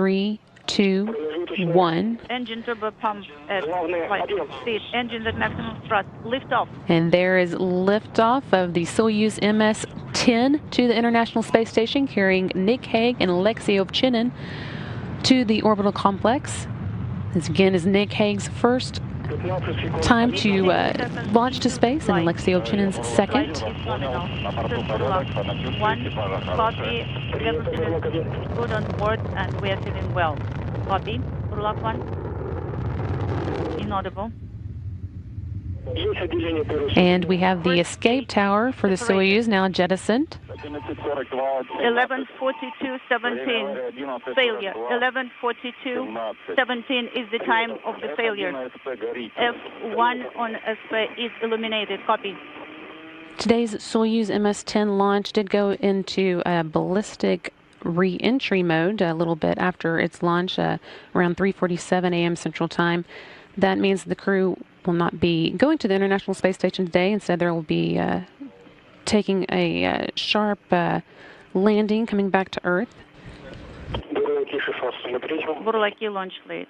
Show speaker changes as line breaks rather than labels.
3, 2, 1.
Engine turbo pump at flight speed. Engines at maximum thrust. Lift off.
And there is liftoff of the Soyuz MS-10 to the International Space Station, carrying Nick Hague and Aleksey Ovchinin to the orbital complex. This again is Nick Hague's first time to launch to space, and Aleksey Ovchinin's second.
One copy. Everything is good on board, and we are feeling well. Copy. Burlak 1. Inaudible.
And we have the escape tower for the Soyuz now jettisoned.
11:42:17 failure. 11:42:17 is the time of the failure. F1 on SP is illuminated. Copy.
Today's Soyuz MS-10 launch did go into ballistic re-entry mode a little bit after its launch, around 3:47 a.m. Central Time. That means the crew will not be going to the International Space Station today. Instead, they will be taking a sharp landing, coming back to Earth.
Burlaki launch late.